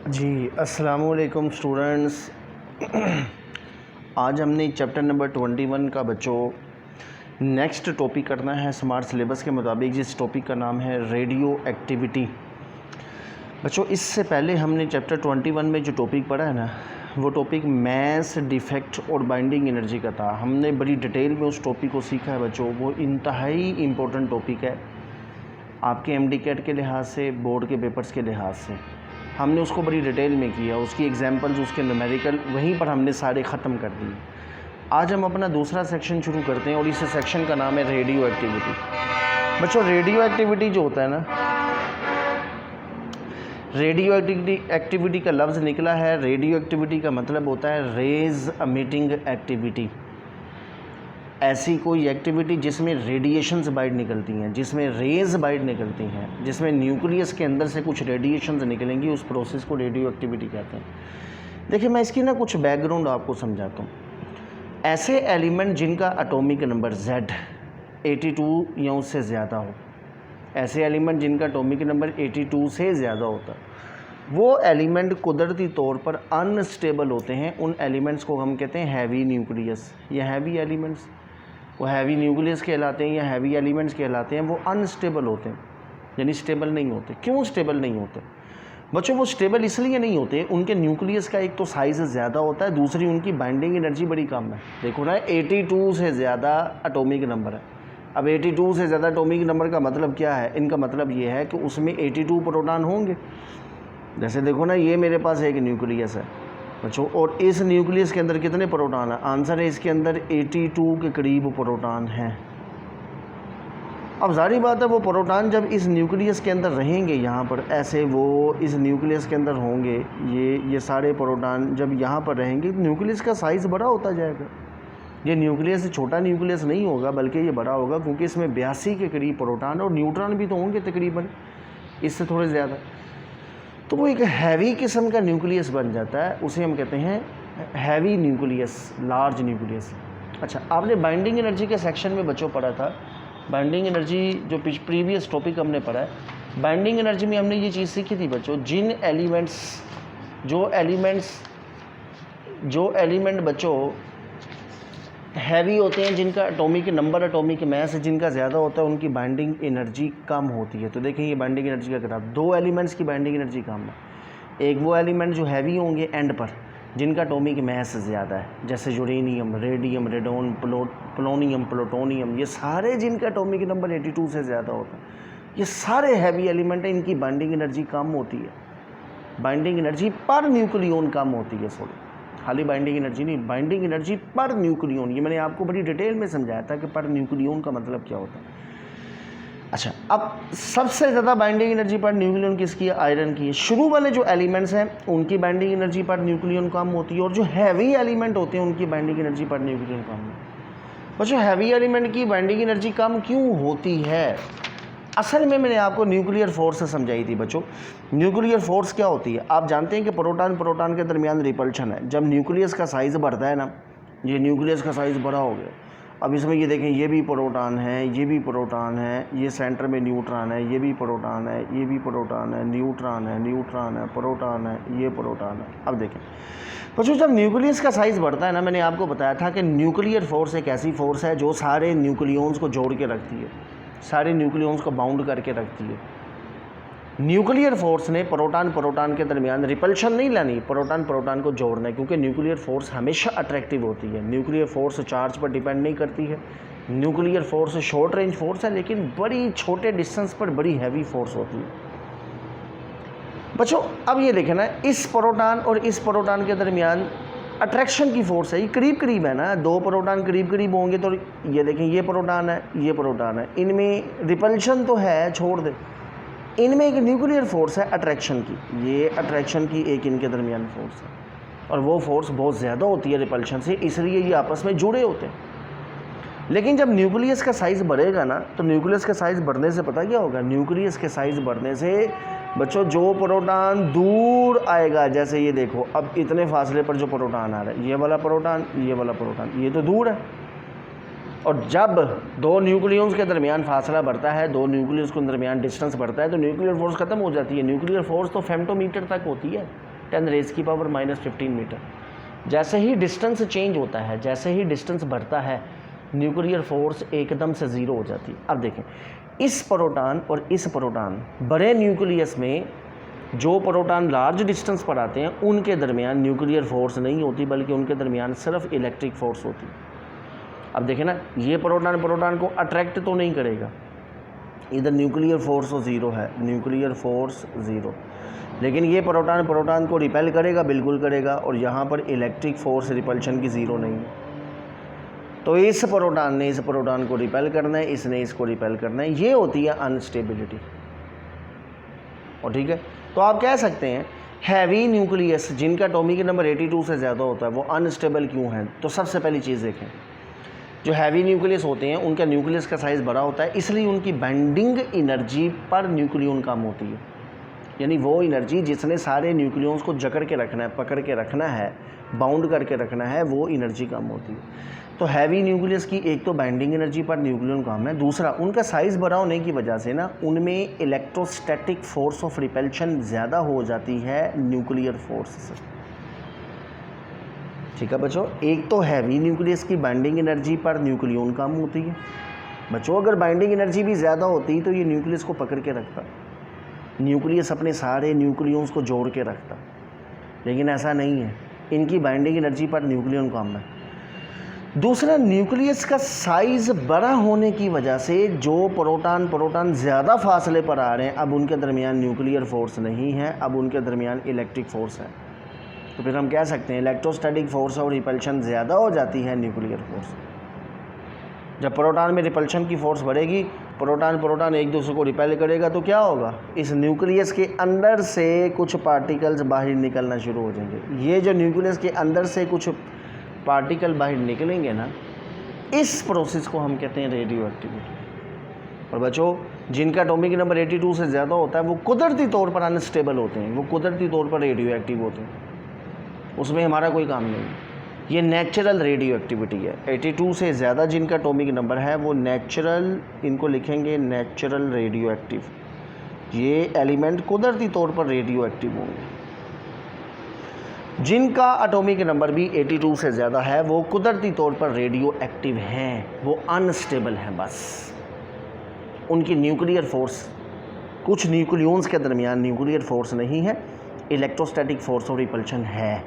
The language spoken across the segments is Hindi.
जी अस्सलामुअलैकुम स्टूडेंट्स। आज हमने चैप्टर नंबर 21 का बच्चों नेक्स्ट टॉपिक करना है स्मार्ट सिलेबस के मुताबिक, जिस टॉपिक का नाम है रेडियो एक्टिविटी। बच्चों इससे पहले हमने चैप्टर 21 में जो टॉपिक पढ़ा है ना, वो टॉपिक मैस डिफेक्ट और बाइंडिंग एनर्जी का था। हमने बड़ी डिटेल में उस टॉपिक को सीखा है बच्चों। वो इंतहाई इम्पोर्टेंट टॉपिक है आपके एमडीकेट के लिहाज से, बोर्ड के पेपर्स के लिहाज से। हमने उसको बड़ी डिटेल में किया, उसकी एग्जांपल्स, उसके न्यूमेरिकल वहीं पर हमने सारे ख़त्म कर दिए। आज हम अपना दूसरा सेक्शन शुरू करते हैं और इस सेक्शन का नाम है रेडियो एक्टिविटी। बच्चों रेडियो एक्टिविटी जो होता है ना, रेडियो एक्टिविटी का लफ्ज़ निकला है, रेडियो एक्टिविटी का मतलब होता है रेज एमिटिंग एक्टिविटी। ऐसी कोई एक्टिविटी जिसमें रेडिएशंस बाहर निकलती हैं, जिसमें रेज बाहर निकलती हैं, जिसमें न्यूक्लियस के अंदर से कुछ रेडिएशंस निकलेंगी, उस प्रोसेस को रेडियो एक्टिविटी कहते हैं। देखिए मैं इसकी ना कुछ बैकग्राउंड आपको समझाता हूँ। ऐसे एलिमेंट जिनका एटॉमिक नंबर Z 82 या उससे ज़्यादा हो, ऐसे एलिमेंट जिनका एटॉमिक नंबर 82 से ज़्यादा होता है, वो एलिमेंट कुदरती तौर पर अनस्टेबल होते हैं। उन एलिमेंट्स को हम कहते हैं हैवी न्यूक्लियस या हैवी एलिमेंट्स। वो हैवी न्यूक्लियस कहलाते हैं या हैवी एलिमेंट्स कहलाते हैं। वो अनस्टेबल होते हैं, यानी स्टेबल नहीं होते। क्यों स्टेबल नहीं होते बच्चों? वो स्टेबल इसलिए नहीं होते, उनके न्यूक्लियस का एक तो साइज़ ज़्यादा होता है, दूसरी उनकी बाइंडिंग एनर्जी बड़ी कम है। देखो ना 82 से ज़्यादा एटॉमिक नंबर है। अब 82 से ज़्यादा एटॉमिक नंबर का मतलब क्या है? इनका मतलब ये है कि उसमें 82 प्रोटॉन होंगे। जैसे देखो ना, ये मेरे पास एक न्यूक्लियस है बच्चों, और इस न्यूक्लियस के अंदर कितने प्रोटॉन है? आंसर है इसके अंदर 82 के करीब प्रोटॉन हैं। अब जारी बात है, वो प्रोटॉन जब इस न्यूक्लियस के अंदर रहेंगे, यहाँ पर ऐसे वो इस न्यूक्लियस के अंदर होंगे, ये सारे प्रोटॉन जब यहाँ पर रहेंगे, न्यूक्लियस का साइज़ बड़ा होता जाएगा। ये न्यूक्लियस छोटा न्यूक्लियस नहीं होगा, बल्कि ये बड़ा होगा, क्योंकि इसमें 82 के करीब प्रोटॉन और न्यूट्रॉन भी तो होंगे तकरीबन इससे थोड़े ज़्यादा। तो वो एक हैवी किस्म का न्यूक्लियस बन जाता है, उसे हम कहते हैं हैवी न्यूक्लियस, लार्ज न्यूक्लियस। अच्छा, आपने बाइंडिंग एनर्जी के सेक्शन में बच्चों पढ़ा था, बाइंडिंग एनर्जी जो प्रीवियस टॉपिक हमने पढ़ा है, बाइंडिंग एनर्जी में हमने ये चीज़ सीखी थी बच्चों, जो एलिमेंट बच्चों हैवी होते हैं, जिनका एटॉमिक नंबर, एटॉमिक मास जिनका ज़्यादा होता है, उनकी बाइंडिंग एनर्जी कम होती है। तो देखें ये बाइंडिंग एनर्जी का ग्राफ, दो एलिमेंट्स की बाइंडिंग एनर्जी कम है। एक वो एलिमेंट जो हैवी होंगे एंड पर, जिनका एटॉमिक मास ज़्यादा है, जैसे uranium, radium, radon, polonium, plutonium, ये सारे जिनका एटॉमिक नंबर 82 से ज़्यादा होता है, ये सारे हैवी एलिमेंट हैं, इनकी बाइंडिंग एनर्जी कम होती है। बाइंडिंग एनर्जी पर न्यूक्लियन कम होती है, सॉरी, खाली बाइंडिंग एनर्जी नहीं, बाइंडिंग एनर्जी पर न्यूक्लियन। ये मैंने आपको बड़ी डिटेल में समझाया था कि पर न्यूक्लियन का मतलब क्या होता है। अच्छा, अब सबसे ज़्यादा बाइंडिंग एनर्जी पर न्यूक्लियन किसकी है? आयरन की है। शुरू वाले जो एलिमेंट्स हैं उनकी बाइंडिंग एनर्जी पर न्यूक्लियन कम होती है, और जो हैवी एलिमेंट होते हैं उनकी बाइंडिंग एनर्जी पर न्यूक्लियन कम होती है। बच्चों हैवी एलिमेंट की बाइंडिंग एनर्जी कम क्यों होती है? असल में मैंने आपको न्यूक्लियर फोर्स से समझाई थी बच्चों। न्यूक्लियर फोर्स क्या होती है? आप जानते हैं कि प्रोटॉन के दरमियान रिपल्शन है। जब न्यूक्लियस का साइज़ बढ़ता है ना, ये न्यूक्लियस का साइज़ बड़ा हो गया, अब इसमें ये देखें, ये भी प्रोटॉन है, ये भी प्रोटॉन है, ये सेंटर में न्यूट्रॉन है, ये भी प्रोटॉन है, ये भी प्रोटॉन है, न्यूट्रॉन है, प्रोटॉन है, ये प्रोटॉन है। अब देखें बच्चों, जब न्यूक्लियस का साइज़ बढ़ता है ना, मैंने आपको बताया था कि न्यूक्लियर फोर्स एक ऐसी फोर्स है जो सारे न्यूक्लियॉन्स को जोड़ के रखती है, सारे न्यूक्लियॉन्स को बाउंड करके रखती है। न्यूक्लियर फोर्स ने प्रोटॉन के दरमियान रिपल्शन नहीं लानी, प्रोटॉन को जोड़ना है, क्योंकि न्यूक्लियर फोर्स हमेशा अट्रैक्टिव होती है। न्यूक्लियर फोर्स चार्ज पर डिपेंड नहीं करती है। Nuclear force short range force है, लेकिन बड़ी छोटे डिस्टेंस पर बड़ी हैवी फोर्स होती है बच्चों। अब ये देखें ना, इस प्रोटॉन और इस प्रोटॉन के दरमियान अट्रैक्शन की फोर्स है, ये करीब करीब है ना, दो प्रोटॉन करीब करीब होंगे, तो ये देखें, ये प्रोटॉन है, ये प्रोटॉन है, इनमें रिपल्शन तो है, छोड़ दे, इनमें एक न्यूक्लियर फोर्स है अट्रैक्शन की। ये अट्रैक्शन की एक इनके दरमियान फोर्स है, और वो फोर्स बहुत ज़्यादा होती है रिपल्शन से, इसलिए ये आपस में जुड़े होते हैं। लेकिन जब न्यूक्लियस का साइज़ बढ़ेगा ना, तो न्यूक्लियस का साइज़ बढ़ने से पता क्या होगा? न्यूक्लियस के साइज़ बढ़ने से बच्चों जो प्रोटॉन दूर आएगा, जैसे ये देखो, अब इतने फासले पर जो प्रोटॉन आ रहा है, ये वाला प्रोटॉन, ये वाला प्रोटॉन, ये तो दूर है। और जब दो न्यूक्लियस के दरमियान फासला बढ़ता है, दो न्यूक्लियस के दरमियान डिस्टेंस बढ़ता है, तो न्यूक्लियर फोर्स खत्म हो जाती है। न्यूक्लियर फोर्स तो फेम्टोमीटर तक होती है, 10⁻⁻15 मीटर। जैसे ही डिस्टेंस चेंज होता है, जैसे ही डिस्टेंस बढ़ता है, न्यूक्लियर फोर्स एकदम से ज़ीरो हो जाती है। अब देखें, इस प्रोटॉन और इस प्रोटॉन, बड़े न्यूक्लियस में जो प्रोटॉन लार्ज डिस्टेंस पर आते हैं उनके दरमियान न्यूक्लियर फोर्स नहीं होती, बल्कि उनके दरमियान सिर्फ इलेक्ट्रिक फोर्स होती है। अब देखें ना, ये प्रोटॉन को अट्रैक्ट तो नहीं करेगा, इधर न्यूक्लियर फोर्स तो ज़ीरो है, न्यूक्लियर फोर्स ज़ीरो, लेकिन ये प्रोटॉन को रिपेल करेगा, बिल्कुल करेगा, और यहाँ पर इलेक्ट्रिक फोर्स रिपल्शन की ज़ीरो नहीं है। तो इस प्रोटॉन ने इस प्रोटॉन को रिपेल करना है, इसने इसको रिपेल करना है, ये होती है अनस्टेबिलिटी। और ठीक है, तो आप कह सकते हैं हैवी न्यूक्लियस जिनका एटॉमिक नंबर 82 से ज़्यादा होता है वो अनस्टेबल क्यों है। तो सबसे पहली चीज़ देखें, जो हैवी न्यूक्लियस होते हैं उनका न्यूक्लियस का साइज़ बड़ा होता है, इसलिए उनकी बाइंडिंग एनर्जी पर न्यूक्लियन कम होती है। यानी वो एनर्जी जिसने सारे न्यूक्लियंस को जकड़ के रखना है, पकड़ के रखना है, बाउंड करके रखना है, वो एनर्जी कम होती है। तो हैवी न्यूक्लियस की एक तो बाइंडिंग एनर्जी पर न्यूक्लियन कम है, दूसरा उनका साइज़ बड़ा होने की वजह से ना उनमें इलेक्ट्रोस्टैटिक फोर्स ऑफ रिपल्शन ज़्यादा हो जाती है न्यूक्लियर फोर्स से। ठीक है बच्चों, एक तो हैवी न्यूक्लियस की बाइंडिंग एनर्जी पर न्यूक्लियन कम होती है। बच्चों अगर बाइंडिंग एनर्जी भी ज़्यादा होती तो ये न्यूक्लियस को पकड़ के रखता, न्यूक्लियस अपने सारे न्यूक्लियंस को जोड़ के रखता, लेकिन ऐसा नहीं है, इनकी बाइंडिंग एनर्जी पर न्यूक्लियन कम है। दूसरा, न्यूक्लियस का साइज़ बड़ा होने की वजह से जो प्रोटॉन ज़्यादा फासले पर आ रहे हैं, अब उनके दरमियान न्यूक्लियर फोर्स नहीं है, अब उनके दरमियान इलेक्ट्रिक फोर्स है। तो फिर हम कह सकते हैं इलेक्ट्रोस्टैटिक फोर्स और रिपल्शन ज़्यादा हो जाती है न्यूक्लियर फोर्स। जब प्रोटॉन में रिपल्शन की फोर्स बढ़ेगी, प्रोटॉन एक दूसरे को रिपेल करेगा, तो क्या होगा, इस न्यूक्लियस के अंदर से कुछ पार्टिकल्स बाहर निकलना शुरू हो जाएंगे। ये जो न्यूक्लियस के अंदर से कुछ पार्टिकल बाहर निकलेंगे ना, इस प्रोसेस को हम कहते हैं रेडियो एक्टिविटी। और बच्चों जिनका एटॉमिक नंबर 82 से ज़्यादा होता है वो कुदरती तौर पर अनस्टेबल होते हैं, वो कुदरती तौर पर रेडियो एक्टिव होते हैं, उसमें हमारा कोई काम नहीं है। ये नेचुरल रेडियो एक्टिविटी है। 82 से ज़्यादा जिनका एटॉमिक नंबर है वो नेचुरल, इनको लिखेंगे नेचुरल रेडियो एक्टिव, ये एलिमेंट कुदरती तौर पर रेडियो एक्टिव होंगे। जिनका एटॉमिक नंबर भी 82 से ज़्यादा है वो कुदरती तौर पर रेडियो एक्टिव हैं, वो अनस्टेबल हैं। बस उनकी न्यूक्लियर फोर्स, कुछ न्यूक्लियंस के दरमियान न्यूक्लियर फोर्स नहीं है, इलेक्ट्रोस्टैटिक फोर्स ऑफ रिपल्शन है।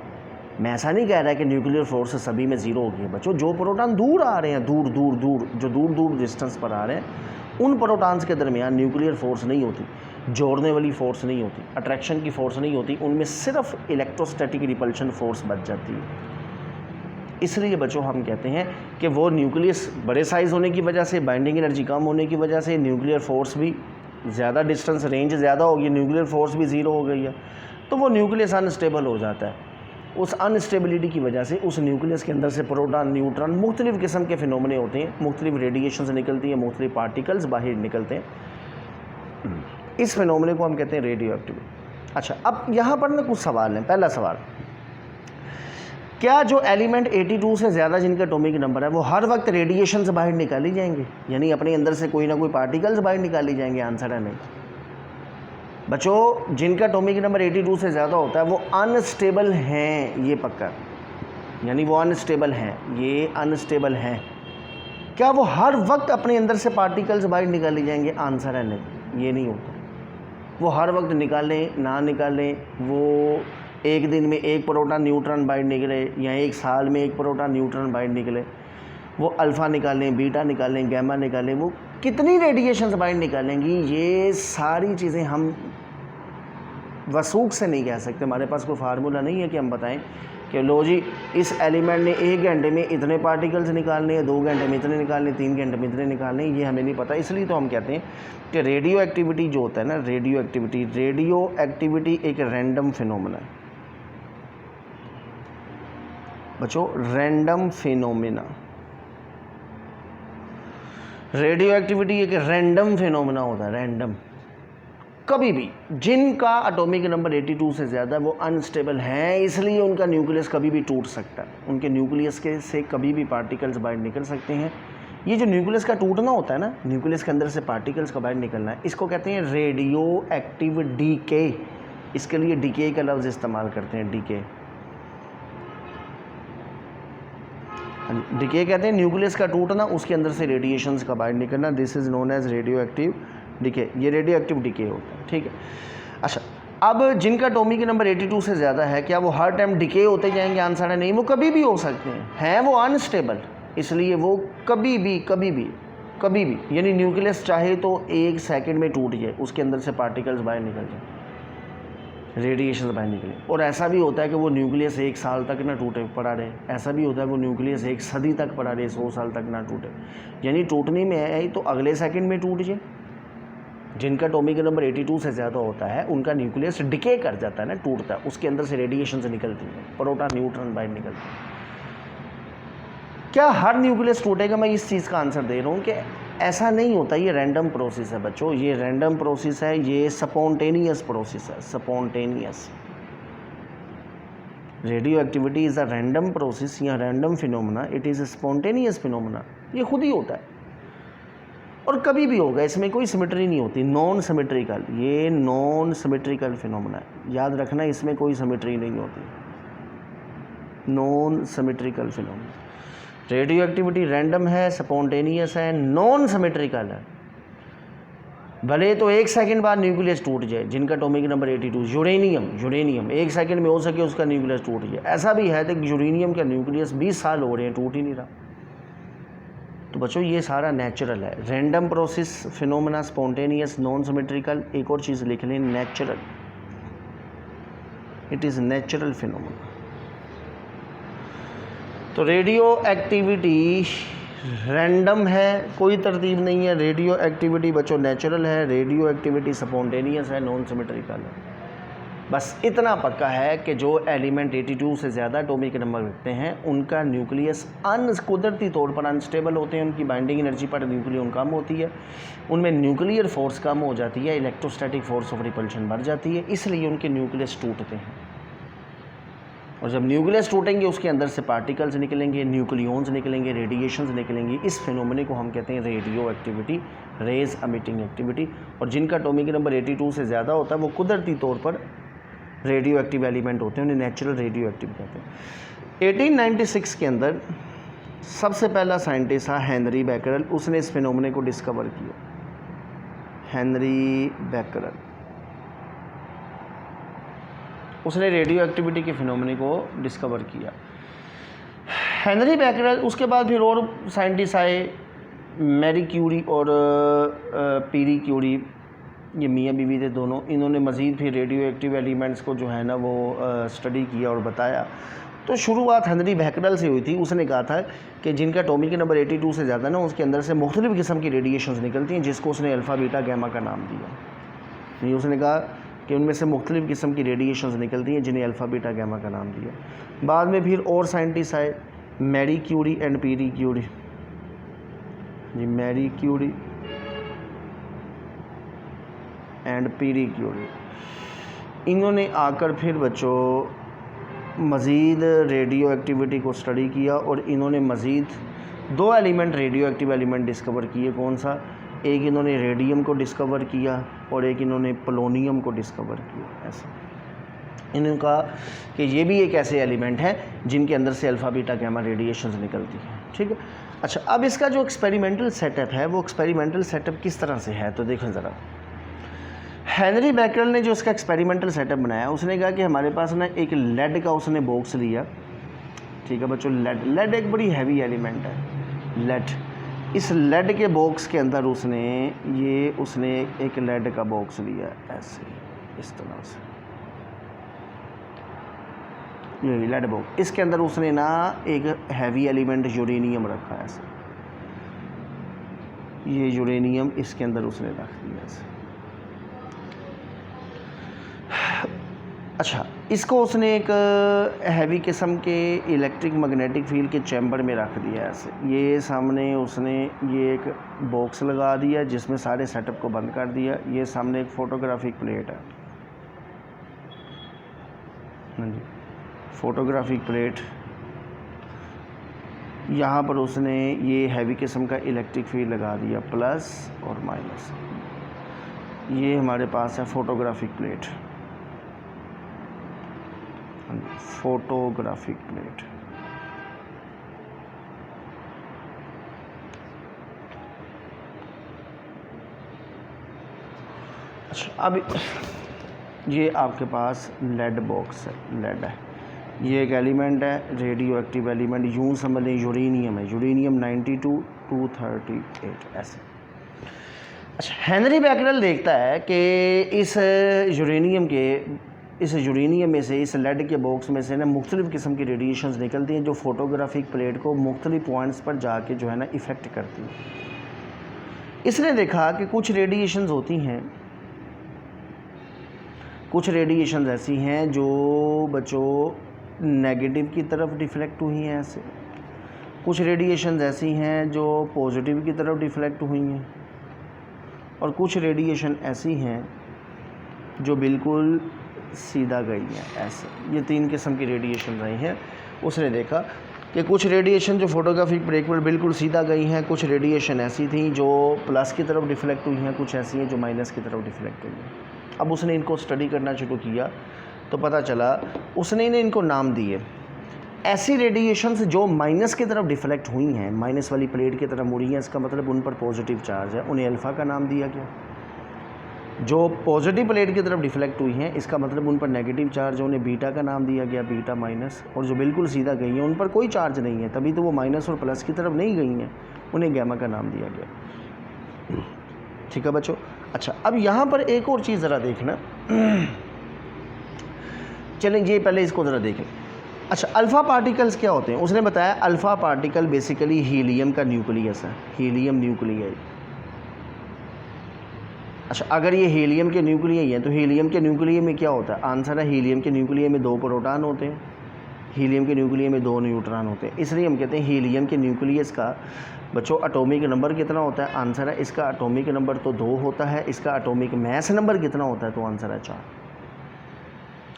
मैं ऐसा नहीं कह रहा कि न्यूक्लियर फोर्स सभी में ज़ीरो होगी बच्चों। जो प्रोटॉन दूर आ रहे हैं, दूर डिस्टेंस पर आ रहे हैं, उन प्रोटॉन्स के दरमियान न्यूक्लियर फोर्स नहीं होती, जोड़ने वाली फोर्स नहीं होती, अट्रैक्शन की फोर्स नहीं होती, उनमें सिर्फ इलेक्ट्रोस्टैटिक रिपल्शन फोर्स बच जाती है। इसलिए बच्चों हम कहते हैं कि वो न्यूक्लियस बड़े साइज़ होने की वजह से, बाइंडिंग एनर्जी कम होने की वजह से, न्यूक्लियर फोर्स भी ज़्यादा, डिस्टेंस रेंज ज़्यादा होगी, न्यूक्लियर फोर्स भी ज़ीरो हो गई है, तो वो न्यूक्लियस अनस्टेबल हो जाता है। उस अनस्टेबिलिटी की वजह से उस न्यूक्लियस के अंदर से प्रोटॉन, न्यूट्रॉन, मुख्तलिफ़ किस्म के फिनोमेने होते हैं, मुख्तलिफ़ रेडिएशंस निकलती हैं, मुख्तलिफ़ पार्टिकल्स बाहर निकलते हैं। इस फिनोमेने को हम कहते हैं रेडियो एक्टिविटी। अच्छा, अब यहाँ पर ना कुछ सवाल हैं। पहला सवाल, क्या जो एलिमेंट 82 से ज़्यादा जिनका एटॉमिक नंबर है वो हर वक्त रेडिएशन से बाहर निकाली जाएंगे, यानी अपने अंदर से कोई ना कोई पार्टिकल्स बाहर निकाली जाएंगे? आंसर है नहीं बच्चों। जिनका एटॉमिक नंबर 82 से ज़्यादा होता है वो अनस्टेबल हैं, ये पक्का, यानी वो अनस्टेबल हैं, ये अनस्टेबल हैं। क्या वो हर वक्त अपने अंदर से पार्टिकल्स बाहर निकाली जाएंगे? आंसर है नहीं, ये नहीं होता। वो हर वक्त निकालें ना निकालें, वो एक दिन में एक प्रोटॉन न्यूट्रॉन बाहर निकले या एक साल में एक प्रोटॉन न्यूट्रॉन बाहर निकले, वो अल्फ़ा निकालें, बीटा निकालें, गैमा निकालें, वो कितनी रेडिएशन बाहर निकालेंगी, ये सारी चीज़ें हम वसूख से नहीं कह सकते। हमारे पास कोई फार्मूला नहीं है कि हम बताएं कि लो जी इस एलिमेंट ने 1 घंटे में इतने पार्टिकल्स निकालने हैं, 2 घंटे में इतने निकालने, 3 घंटे में इतने निकालने, ये हमें नहीं पता। इसलिए तो हम कहते हैं कि रेडियो एक्टिविटी जो होता है ना, रेडियो एक्टिविटी एक रैंडम फिनोमेना है बच्चों, रैंडम फिनोमेना। रेडियो एक्टिविटी एक रैंडम फिनोमेना होता है, रैंडम। कभी भी जिनका एटॉमिक नंबर 82 से ज़्यादा वो अनस्टेबल हैं, इसलिए उनका न्यूक्लियस कभी भी टूट सकता है, उनके न्यूक्लियस के से कभी भी पार्टिकल्स बाहर निकल सकते हैं। ये जो न्यूक्लियस का टूटना होता है ना, न्यूक्लियस के अंदर से पार्टिकल्स का बाहर निकलना है, इसको कहते हैं रेडियो एक्टिव डीके। इसके लिए डीके का लफ्ज़ इस्तेमाल करते हैं, डीके। डीके कहते हैं न्यूक्लियस का टूटना, उसके अंदर से रेडिएशंस का बाहर निकलना, this is known as radio active decay. ये रेडियो एक्टिव डीके होता है, ठीक है। अच्छा, अब जिनका एटॉमिक नंबर 82 से ज़्यादा है, क्या वो हर टाइम डीके होते जाएंगे? आंसर है नहीं, वो कभी भी हो सकते हैं वो अनस्टेबल, इसलिए वो कभी भी यानी न्यूक्लियस चाहे तो 1 सेकंड में टूट जाए, उसके अंदर से पार्टिकल्स बाहर निकल जाए, रेडिएशन बाहर निकले। और ऐसा भी होता है कि वो न्यूक्लियस 1 साल तक ना टूटे पड़ा रहे, ऐसा भी होता है वो न्यूक्लियस 1 सदी तक पड़ा रहे, 100 साल तक ना टूटे, यानी टूटने में है तो अगले सेकंड में टूट जाए। जिनका एटॉमिक नंबर 82 से ज़्यादा होता है उनका न्यूक्लियस डिके कर जाता है ना, टूटता है, उसके अंदर से रेडिएशन से निकलती है, प्रोटॉन न्यूट्रॉन बाहर निकलते हैं। क्या हर न्यूक्लियस टूटेगा? मैं इस चीज़ का आंसर दे रहा हूँ कि ऐसा नहीं होता, ये रैंडम प्रोसेस है बच्चों, ये रैंडम प्रोसेस है, ये स्पॉन्टेनियस प्रोसेस है, spontaneous. Radioactivity is a random process या random phenomena, it is spontaneous phenomena, ये खुद ही होता है और कभी भी होगा, इसमें कोई सिमेट्री नहीं होती, नॉन सिमेट्रिकल, ये नॉन सिमेट्रिकल फिनोमेना है, याद रखना इसमें कोई सिमेट्री नहीं होती, non symmetrical phenomena. Radio activity random है, स्पॉन्टेनियस है, नॉन सिमेट्रिकल है, भले तो 1 सेकंड बाद न्यूक्लियस टूट जाए। जिनका एटॉमिक नंबर 82 यूरेनियम 1 सेकंड में हो सके उसका न्यूक्लियस टूट जाए। ऐसा भी है कि यूरेनियम का न्यूक्लियस 20 साल हो रहे हैं टूट ही नहीं रहा। तो बच्चों ये सारा नेचुरल है, random process, phenomena, spontaneous, non symmetrical. एक और चीज़ लिख लें, natural, it is natural phenomena. तो रेडियो एक्टिविटी रैंडम है, कोई तरतीब नहीं है। रेडियो एक्टिविटी बच्चों नेचुरल है, रेडियो एक्टिविटी स्पॉन्टेनियस है, नॉन सिमेट्रिकल है। बस इतना पक्का है कि जो एलिमेंट 82 से ज़्यादा एटॉमिक नंबर रखते हैं उनका न्यूक्लियस कुदरती तौर पर अनस्टेबल होते हैं, उनकी बाइंडिंग एनर्जी पर न्यूक्लियन कम होती है, उनमें न्यूक्लियर फोर्स कम हो जाती है, इलेक्ट्रोस्टैटिक फोर्स ऑफ रिपल्शन बढ़ जाती है, इसलिए उनके न्यूक्लियस टूटते हैं। और जब न्यूक्लियस टूटेंगे उसके अंदर से पार्टिकल्स निकलेंगे, न्यूक्लियॉन्स निकलेंगे, रेडिएशंस निकलेंगी। इस फिनोमेने को हम कहते हैं radio activity, rays emitting activity. और जिनका एटॉमिक नंबर 82 से ज़्यादा होता है वो कुदरती तौर पर रेडियो एक्टिव एलिमेंट होते हैं, उन्हें नेचुरल रेडियो एक्टिव कहते हैं। 1896 के अंदर सबसे पहला साइंटिस्ट था हेनरी बैकरल, उसने इस फिनोमेने को डिस्कवर किया। हेनरी बैकरल, उसने रेडियो एक्टिविटी के फिनोमेने को डिस्कवर किया। हेनरी बैकरल, उसके बाद फिर और साइंटिस्ट आए, मैरी क्यूरी और पीरी क्यूरी, ये मियाँ बीवी थे दोनों। इन्होंने मज़ीद फिर रेडियो एक्टिव एलिमेंट्स को जो है ना वो स्टडी किया और बताया। तो शुरुआत हेनरी बैकरल से हुई थी। उसने कहा था कि जिनका एटॉमिक नंबर 82 से ज़्यादा ना उसके अंदर से मुख्तलिफ़ किस्म की रेडिएशंस निकलती हैं, जिसको उसने अल्फ़ा बीटा गैमा का नाम दिया। ये उसने कहा कि उनमें से मुख्तलिफ़ किस्म की रेडिएशंस निकलती हैं जिन्हें अल्फ़ा बीटा गैमा का नाम दिया। बाद में फिर और साइंटिस्ट आए, Marie Curie and Pierre Curie, जी Marie Curie and Pierre Curie. इन्होंने आकर फिर बच्चों मज़ीद रेडियो एक्टिविटी को स्टडी किया और इन्होंने मज़ीद 2 element radio active element discover किए। कौन सा? एक इन्होंने रेडियम को डिस्कवर किया और एक इन्होंने पोलोनियम को डिस्कवर किया। ऐसा इन्होंने कहा कि ये भी एक ऐसे एलिमेंट हैं जिनके अंदर से अल्फ़ा बीटा गैमा रेडिएशंस निकलती हैं। ठीक है, अच्छा अब इसका जो एक्सपेरिमेंटल सेटअप है वो एक्सपेरिमेंटल सेटअप किस तरह से है तो देखें ज़रा। हेनरी बैकरल ने जो इसका एक्सपेरिमेंटल सेटअप बनाया, उसने कहा कि हमारे पास ना एक लेड का उसने बॉक्स लिया। ठीक है बच्चों, लेड एक बड़ी हैवी एलिमेंट है, लेड। इस लेड के बॉक्स के अंदर उसने एक लेड का बॉक्स लिया ऐसे, इस तरह से, ये लेड बॉक्स। इसके अंदर उसने ना एक हैवी एलिमेंट यूरेनियम रखा है ऐसे, ये यूरेनियम इसके अंदर उसने रख दिया ऐसे। अच्छा, इसको उसने एक हैवी किस्म के इलेक्ट्रिक मैग्नेटिक फील्ड के चैम्बर में रख दिया ऐसे। ये सामने उसने ये एक बॉक्स लगा दिया जिसमें सारे सेटअप को बंद कर दिया। ये सामने एक फोटोग्राफिक प्लेट है, हाँ जी, फोटोग्राफिक प्लेट। यहाँ पर उसने ये हैवी किस्म का इलेक्ट्रिक फील्ड लगा दिया, प्लस और माइनस। ये हमारे पास है फोटोग्राफिक प्लेट। Photographic plate. अच्छा, अब ये आपके पास लेड बॉक्स है, लेड है, ये एक एलिमेंट है, रेडियो एक्टिव एलिमेंट, यूँ समझ लें यूरेनियम है, यूरेनियम 92 238 ऐसे। अच्छा, हेनरी बैकरेल देखता है कि इस यूरेनियम में से, इस लेड के बॉक्स में से ना मुख्तलिफ़ किस्म की रेडिएशंस निकलती हैं जो फोटोग्राफिक प्लेट को मुख्तलिफ पॉइंट्स पर जाके जो है ना इफ़ेक्ट करती हैं। इसने देखा कि कुछ रेडिएशंस होती हैं, कुछ रेडिएशंस ऐसी हैं जो बच्चों नेगेटिव की तरफ डिफ्लेक्ट हुई हैं ऐसे, कुछ रेडिएशंस ऐसी हैं जो पॉजिटिव की तरफ डिफ्लेक्ट हुई हैं, और कुछ रेडिएशन ऐसी हैं जो बिल्कुल सीधा गई हैं ऐसे। ये 3 किस्म की रेडिएशन आई हैं। उसने देखा कि कुछ रेडिएशन जो फोटोग्राफिक प्लेट पर बिल्कुल सीधा गई हैं, कुछ रेडिएशन ऐसी थी जो प्लस की तरफ डिफ्लेक्ट हुई हैं, कुछ ऐसी हैं जो माइनस की तरफ डिफ्लेक्ट हुई हैं। अब उसने इनको स्टडी करना शुरू किया तो पता चला, उसने इनको नाम दिए। ऐसी रेडिएशंस जो माइनस की तरफ डिफ्लेक्ट हुई हैं, माइनस वाली प्लेट की तरफ मुड़ी हैं, इसका मतलब उन पर पॉजिटिव चार्ज है, उन्हें अल्फ़ा का नाम दिया गया। जो पॉजिटिव प्लेट की तरफ डिफ्लेक्ट हुई हैं, इसका मतलब उन पर नेगेटिव चार्ज है, उन्हें बीटा का नाम दिया गया, बीटा माइनस। और जो बिल्कुल सीधा गई हैं उन पर कोई चार्ज नहीं है, तभी तो वो माइनस और प्लस की तरफ नहीं गई हैं, उन्हें गैमा का नाम दिया गया। ठीक है बच्चों। अच्छा, अब यहाँ पर एक और चीज़ ज़रा देखना, चलें ये पहले इसको ज़रा देखें। अच्छा, अल्फ़ा पार्टिकल्स क्या होते हैं? उसने बताया अल्फ़ा पार्टिकल बेसिकली हीलियम का न्यूक्लियस है, हीलियम न्यूक्लियस। अच्छा, अगर ये हीलियम के न्यूक्लियस हैं तो हीलियम के न्यूक्लियस में क्या होता है? आंसर है हीलियम के न्यूक्लियस में 2 प्रोटॉन होते हैं, हीलियम के न्यूक्लियस में 2 न्यूट्रॉन होते हैं। इसलिए हम कहते हैं हीलियम के न्यूक्लियस का बच्चों एटॉमिक नंबर कितना होता है? आंसर है इसका एटॉमिक नंबर तो 2 होता है, इसका एटॉमिक मास नंबर कितना होता है? तो आंसर है 4।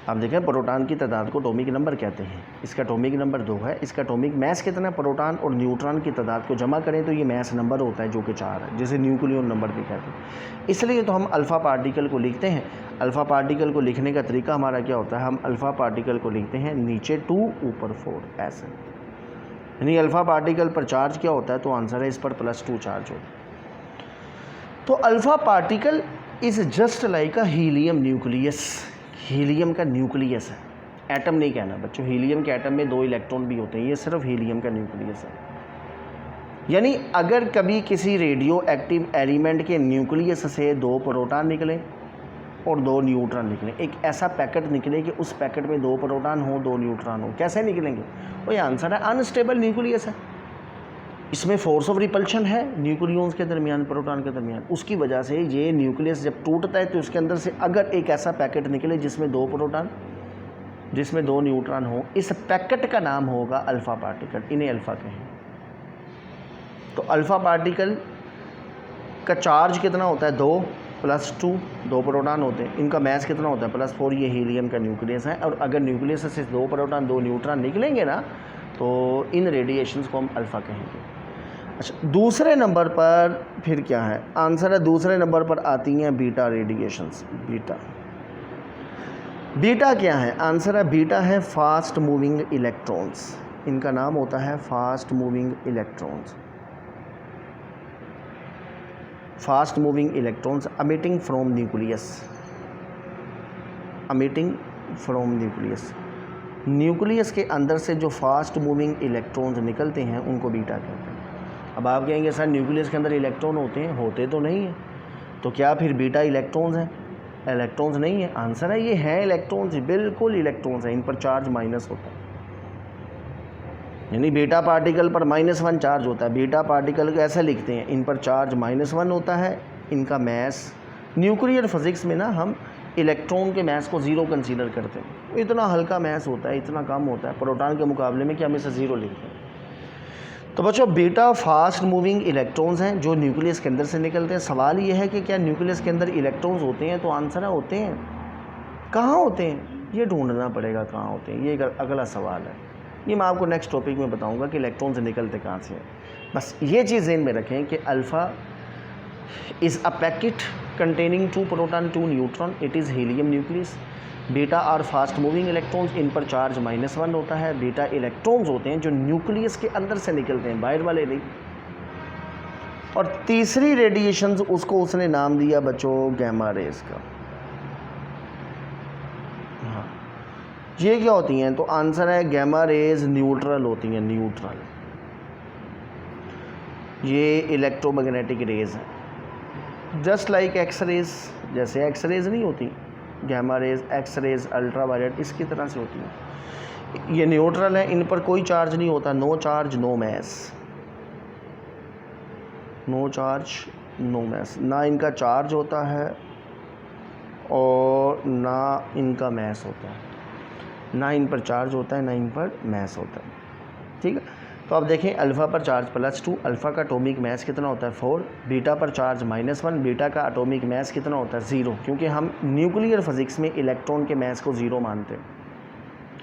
आप देखें प्रोटॉन की तादाद को एटॉमिक नंबर कहते हैं, इसका एटॉमिक नंबर 2 है, इसका एटॉमिक मास कितना है? प्रोटॉन और न्यूट्रॉन की तादाद को जमा करें तो ये मास नंबर होता है जो कि 4 है, जिसे न्यूक्लियन नंबर भी कहते हैं। इसलिए तो हम अल्फ़ा पार्टिकल को लिखते हैं। अल्फ़ा पार्टिकल को लिखने का तरीका हमारा क्या होता है? हम अल्फ़ा पार्टिकल को लिखते हैं नीचे 2 ऊपर 4 ऐसे, यानी अल्फ़ा पार्टिकल पर चार्ज क्या होता है? तो आंसर है इस पर +2 चार्ज हो। तो alpha particle is just like a helium nucleus, helium का न्यूक्लियस है, एटम नहीं कहना बच्चों। हीलियम के एटम में 2 इलेक्ट्रॉन भी होते हैं, ये सिर्फ हीलियम का न्यूक्लियस है। यानी अगर कभी किसी रेडियो एक्टिव एलिमेंट के न्यूक्लियस से 2 प्रोटॉन निकले और 2 न्यूट्रॉन निकले, एक ऐसा पैकेट निकले कि उस पैकेट में 2 प्रोटॉन हो 2 न्यूट्रॉन हो, कैसे निकलेंगे? वो ये आंसर है अनस्टेबल न्यूक्लियस है, इसमें फोर्स ऑफ रिपल्शन है न्यूक्लियंस के दरमियान, प्रोटॉन के दरमियान। उसकी वजह से ये न्यूक्लियस जब टूटता है तो उसके अंदर से अगर एक ऐसा पैकेट निकले जिसमें 2 प्रोटॉन, जिसमें 2 न्यूट्रॉन हो, इस पैकेट का नाम होगा अल्फ़ा पार्टिकल, इन्हें अल्फ़ा कहें। तो अल्फ़ा पार्टिकल का चार्ज कितना होता है? 2 + 2, 2 प्रोटॉन होते हैं, इनका मास कितना होता है? +4। ये हीलियम का न्यूक्लियस है, और अगर न्यूक्लियस से 2 प्रोटॉन 2 न्यूट्रॉन निकलेंगे ना तो इन रेडिएशंस को हम अल्फ़ा कहेंगे। अच्छा, दूसरे नंबर पर फिर क्या है? आंसर है दूसरे नंबर पर आती हैं बीटा रेडिएशंस। बीटा, बीटा क्या है? आंसर है बीटा है फास्ट मूविंग इलेक्ट्रॉन्स, इनका नाम होता है fast moving electrons. Fast moving electrons emitting from nucleus, emitting from nucleus. Nucleus के अंदर से जो फास्ट मूविंग इलेक्ट्रॉन्स निकलते हैं उनको बीटा कहते हैं। अब आप कहेंगे सर न्यूक्लियस के अंदर इलेक्ट्रॉन होते हैं, होते तो नहीं है, तो क्या फिर बीटा इलेक्ट्रॉन्स हैं? इलेक्ट्रॉन्स नहीं है, आंसर है ये हैं इलेक्ट्रॉन्स, बिल्कुल इलेक्ट्रॉन्स हैं, इन पर चार्ज माइनस होता है। यानी बीटा पार्टिकल पर -1 चार्ज होता है। बीटा पार्टिकल को ऐसे लिखते हैं, इन पर चार्ज -1 होता है, इनका मास, न्यूक्लियर फिज़िक्स में ना हम इलेक्ट्रॉन के मास को 0 कंसीडर करते हैं, इतना हल्का मास होता है, इतना कम होता है प्रोटॉन के मुकाबले में कि हम इसे 0 लिखते हैं। तो बच्चों बीटा फास्ट मूविंग इलेक्ट्रॉन्स हैं जो न्यूक्लियस के अंदर से निकलते हैं। सवाल ये है कि क्या न्यूक्लियस के अंदर इलेक्ट्रॉन्स होते हैं? तो आंसर है होते हैं। कहाँ होते हैं? ये ढूंढना पड़ेगा कहाँ होते हैं, ये अगला सवाल है। ये मैं आपको नेक्स्ट टॉपिक में बताऊंगा कि इलेक्ट्रॉन्स निकलते कहाँ से हैं। बस ये चीज़ ज़हन में रखें कि alpha is a packet containing 2 proton 2 neutron, it is helium nucleus. Beta are fast moving electrons, इन पर चार्ज -1 होता है। बीटा इलेक्ट्रॉन्स होते हैं जो न्यूक्लियस के अंदर से निकलते हैं, बाहर वाले नहीं। और तीसरी रेडिएशंस उसको उसने नाम दिया बच्चों गैमा रेज का। हाँ, ये क्या होती हैं? तो आंसर है गैमा रेज न्यूट्रल होती हैं, न्यूट्रल। ये इलेक्ट्रोमैग्नेटिक रेज है, जस्ट लाइक एक्स रेज। जैसे एक्स रेज नहीं होती, gamma rays, X rays, ultraviolet, इसकी तरह से होती है। ये न्यूट्रल है, इन पर कोई चार्ज नहीं होता, no charge no mass, no charge no mass. ना इनका चार्ज होता है और ना इनका मैस होता है, ना इन पर चार्ज होता है ना इन पर मैस होता है। ठीक है, तो अब देखें अल्फ़ा पर चार्ज +2, अल्फ़ा का एटॉमिक मैस कितना होता है 4, बीटा पर चार्ज -1, बीटा का एटॉमिक मैस कितना होता है 0, क्योंकि हम न्यूक्लियर फिज़िक्स में इलेक्ट्रॉन के मैस को 0 मानते हैं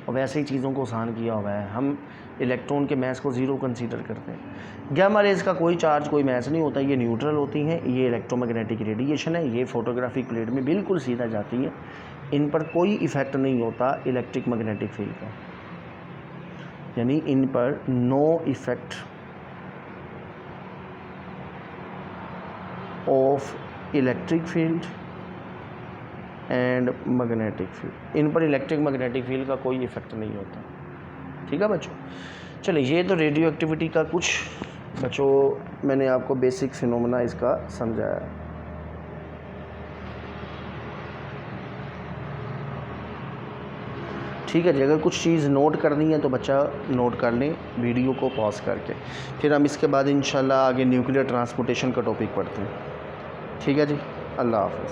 और वैसे ही चीज़ों को आसान किया हुआ है, हम इलेक्ट्रॉन के मैस को 0 कंसीडर करते हैं। गैमा रेज का कोई चार्ज कोई मैस नहीं होता, ये न्यूट्रल होती हैं, ये इलेक्ट्रोमैग्नेटिक रेडिएशन है, ये फोटोग्राफिक प्लेट में बिल्कुल सीधा जाती है, इन पर कोई इफ़ेक्ट नहीं होता इलेक्ट्रिक मैग्नेटिक फील्ड का, यानी इन पर no effect of electric field and magnetic field, इन पर इलेक्ट्रिक मैग्नेटिक फील्ड का कोई इफ़ेक्ट नहीं होता। ठीक है बच्चों, चलिए ये तो रेडियो एक्टिविटी का कुछ बच्चों मैंने आपको बेसिक फिनोमेना इसका समझाया। ठीक है जी, अगर कुछ चीज़ नोट करनी है तो बच्चा नोट कर लें वीडियो को पॉज करके, फिर हम इसके बाद इंशाल्लाह आगे न्यूक्लियर ट्रांसपोर्टेशन का टॉपिक पढ़ते हैं। ठीक है जी, अल्लाह हाफ़िज़।